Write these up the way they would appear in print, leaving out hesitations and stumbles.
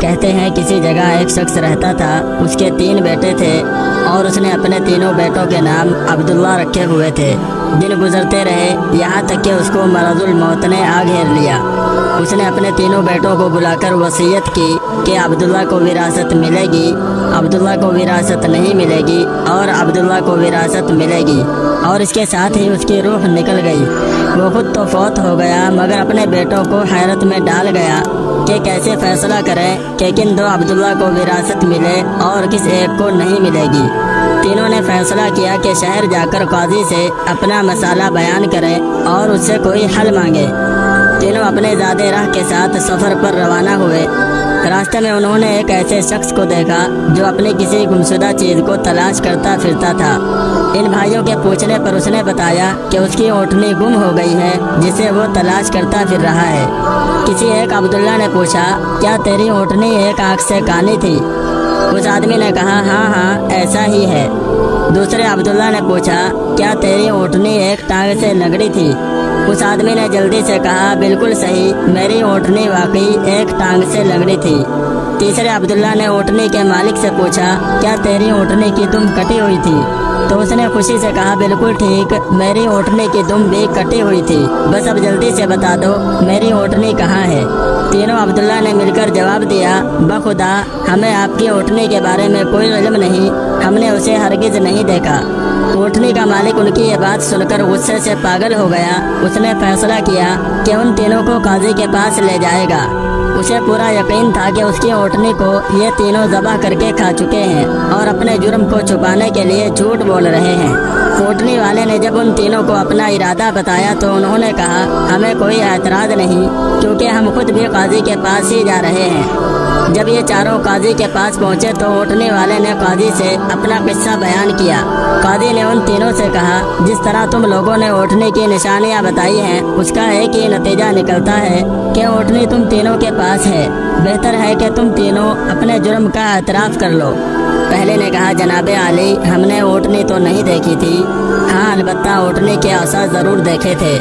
کہتے ہیں کسی جگہ ایک شخص رہتا تھا، اس کے 3 بیٹے تھے اور اس نے اپنے تینوں بیٹوں کے نام عبداللہ رکھے ہوئے تھے۔ دن گزرتے رہے، یہاں تک کہ اس کو مرض الموت نے آ گھیر لیا۔ اس نے اپنے تینوں بیٹوں کو بلا کر وصیت کی کہ عبداللہ کو وراثت ملے گی، عبداللہ کو وراثت نہیں ملے گی اور عبداللہ کو وراثت ملے گی، اور اس کے ساتھ ہی اس کی روح نکل گئی۔ وہ خود تو فوت ہو گیا مگر اپنے بیٹوں کو حیرت میں ڈال گیا کہ کیسے فیصلہ کریں کہ کن 2 عبداللہ کو وراثت ملے اور کس ایک کو نہیں ملے گی۔ تینوں نے فیصلہ کیا کہ شہر جا کر قاضی سے اپنا مسئلہ بیان کریں اور اس سے کوئی حل مانگے۔ تینوں اپنے زادے راہ کے ساتھ سفر پر روانہ ہوئے۔ راستے میں انہوں نے ایک ایسے شخص کو دیکھا جو اپنی کسی گمشدہ چیز کو تلاش کرتا پھرتا تھا۔ ان بھائیوں کے پوچھنے پر اس نے بتایا کہ اس کی اونٹنی گم ہو گئی ہے جسے وہ تلاش کرتا پھر رہا ہے۔ کسی ایک عبداللہ نے پوچھا، کیا تیری اونٹنی ایک آنکھ سے کانی تھی؟ اس آدمی نے کہا، ہاں ایسا ہی ہے۔ دوسرے عبداللہ نے پوچھا، کیا تیری اونٹنی ایک ٹانگ سے لنگڑی تھی؟ اس آدمی نے جلدی سے کہا، بالکل صحیح، میری اونٹنی واقعی ایک ٹانگ سے لنگڑی تھی۔ تیسرے عبداللہ نے اونٹنی کے مالک سے پوچھا، کیا تیری اونٹنی کی دم کٹی ہوئی تھی؟ تو اس نے خوشی سے کہا، بالکل ٹھیک، میری اونٹنی کی دم بھی کٹی ہوئی تھی، بس اب جلدی سے بتا دو میری اونٹنی کہاں ہے؟ تینوں عبداللہ نے مل کر جواب دیا، بخدا ہمیں آپ کی اونٹنی کے بارے میں کوئی علم نہیں، ہم نے اسے ہرگز نہیں دیکھا۔ اونٹنی کا مالک ان کی یہ بات سن کر غصے سے پاگل ہو گیا۔ اس نے فیصلہ کیا کہ ان تینوں کو قاضی کے پاس لے جائے گا۔ اسے پورا یقین تھا کہ اس کی اونٹنی کو یہ تینوں ذبح کر کے کھا چکے ہیں اور اپنے جرم کو چھپانے کے لیے جھوٹ بول رہے ہیں۔ اونٹنی والے نے جب ان تینوں کو اپنا ارادہ بتایا تو انہوں نے کہا، ہمیں کوئی اعتراض نہیں کیونکہ ہم خود بھی قاضی کے پاس ہی جا رہے ہیں۔ جب یہ چاروں قاضی کے پاس پہنچے تو اونٹنی والے نے قاضی سے اپنا قصہ بیان کیا۔ قاضی نے ان تینوں سے کہا، جس طرح تم لوگوں نے اونٹنی کی نشانیاں بتائی ہیں اس کا ایک ہی نتیجہ نکلتا ہے کہ اونٹنی تم تینوں کے پاس ہے۔ بہتر ہے کہ تم تینوں اپنے جرم کا اعتراف کر لو۔ پہلے نے کہا، جناب عالی، ہم نے اونٹنی تو نہیں دیکھی تھی، ہاں البتہ اونٹنی کے آثار ضرور دیکھے تھے۔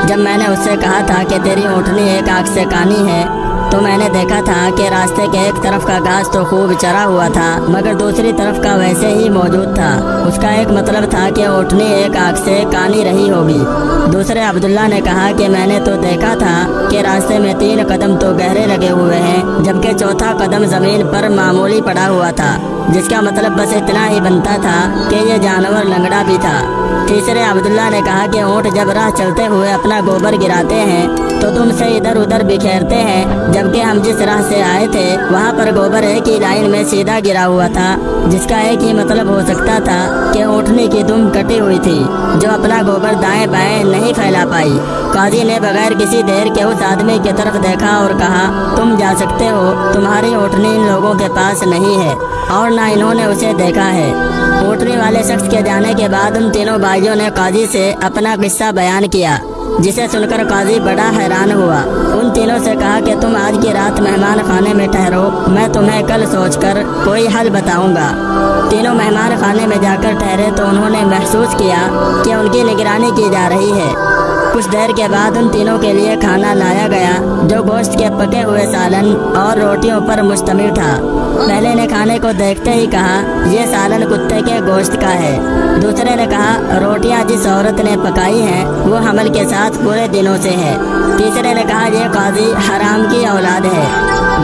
جب میں نے اس سے کہا تھا کہ تیری اونٹنی ایک آنکھ سے کانی ہے تو میں نے دیکھا تھا کہ راستے کے ایک طرف کا گھاس تو خوب چرا ہوا تھا مگر دوسری طرف کا ویسے ہی موجود تھا۔ اس کا ایک مطلب تھا کہ اونٹنی ایک آنکھ سے کانی رہی ہوگی۔ دوسرے عبداللہ نے کہا کہ میں نے تو دیکھا تھا کہ راستے میں 3 قدم تو گہرے لگے ہوئے ہیں جبکہ چوتھا قدم زمین پر معمولی پڑا ہوا تھا، جس کا مطلب بس اتنا ہی بنتا تھا کہ یہ جانور لنگڑا بھی تھا۔ تیسرے عبداللہ نے کہا کہ اونٹ جب راہ چلتے ہوئے اپنا گوبر گراتے ہیں تو تم سے ادھر ادھر بکھیرتے ہیں، جبکہ ہم جس راہ سے آئے تھے وہاں پر گوبر ایک ہی لائن میں سیدھا گرا ہوا تھا، جس کا ایک ہی مطلب ہو سکتا تھا کہ اونٹنی کی دم کٹی ہوئی تھی جو اپنا گوبر دائیں بائیں نہیں پھیلا پائی۔ قاضی نے بغیر کسی دیر کے اس آدمی کی طرف دیکھا اور کہا، تم جا سکتے ہو، تمہاری اونٹنی ان لوگوں کے پاس نہیں ہے اور نہ انہوں نے اسے دیکھا ہے۔ اونٹنی والے شخص کے جانے کے بعد ان تینوں بھائیوں نے قاضی سے اپنا قصہ بیان کیا، جسے سن کر قاضی بڑا حیران ہوا۔ ان تینوں سے کہا کہ تم آج کی رات مہمان خانے میں ٹھہرو، میں تمہیں کل سوچ کر کوئی حل بتاؤں گا۔ تینوں مہمان خانے میں جا کر ٹھہرے تو انہوں نے محسوس کیا کہ ان کی نگرانی کی جا رہی ہے۔ کچھ دیر کے بعد ان تینوں کے لیے کھانا لایا گیا جو گوشت کے پکے ہوئے سالن اور روٹیوں پر مشتمل تھا۔ پہلے نے کھانے کو دیکھتے ہی کہا، یہ سالن کتے کے گوشت کا ہے۔ دوسرے نے کہا، روٹیاں جس عورت نے پکائی ہیں وہ حمل کے ساتھ پورے دنوں سے ہے۔ تیسرے نے کہا، یہ قاضی حرام کی اولاد ہے۔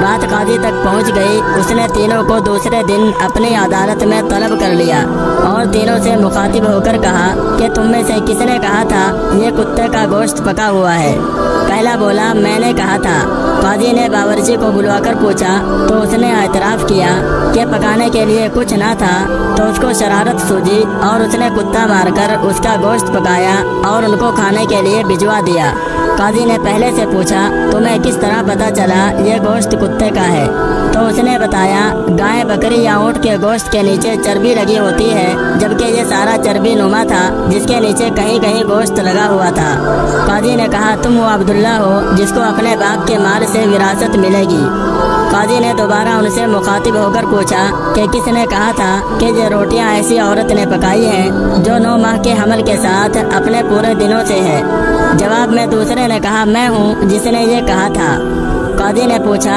بات قاضی تک پہنچ گئی۔ اس نے تینوں کو دوسرے دن اپنی عدالت میں طلب کر لیا اور تینوں سے مخاطب ہو کر کہا کہ تم میں سے کس نے کہا تھا یہ کتے کا گوشت پکا ہوا ہے؟ پہلا بولا، میں نے کہا تھا۔ قاضی نے باورچی کو بلوا کر پوچھا تو اس نے اعتراف کیا کہ پکانے کے لیے کچھ نہ تھا، تو اس کو شرارت سوجی اور اس نے کتا مار کر اس کا گوشت پکایا اور ان کو کھانے کے لیے بھجوا دیا۔ قاضی نے پہلے سے پوچھا، تمہیں کس طرح پتہ چلا یہ گوشت کتے کا ہے؟ تو اس نے بتایا، گائے بکری یا اونٹ کے گوشت کے نیچے چربی لگی ہوتی ہے جبکہ یہ سارا چربی نما تھا جس کے نیچے کہیں کہیں گوشت لگا ہوا تھا۔ قاضی نے کہا، تم وہ عبداللہ ہو جس کو اپنے باپ کے مال سے وراثت ملے گی۔ قاضی نے دوبارہ ان سے مخاطب ہو کر پوچھا کہ کس نے کہا تھا کہ یہ روٹیاں ایسی عورت نے پکائی ہیں جو 9 ماہ کے حمل کے ساتھ اپنے پورے دنوں سے ہے؟ جواب میں دوسرے نے کہا، میں ہوں جس نے یہ کہا تھا۔ قاضی نے پوچھا،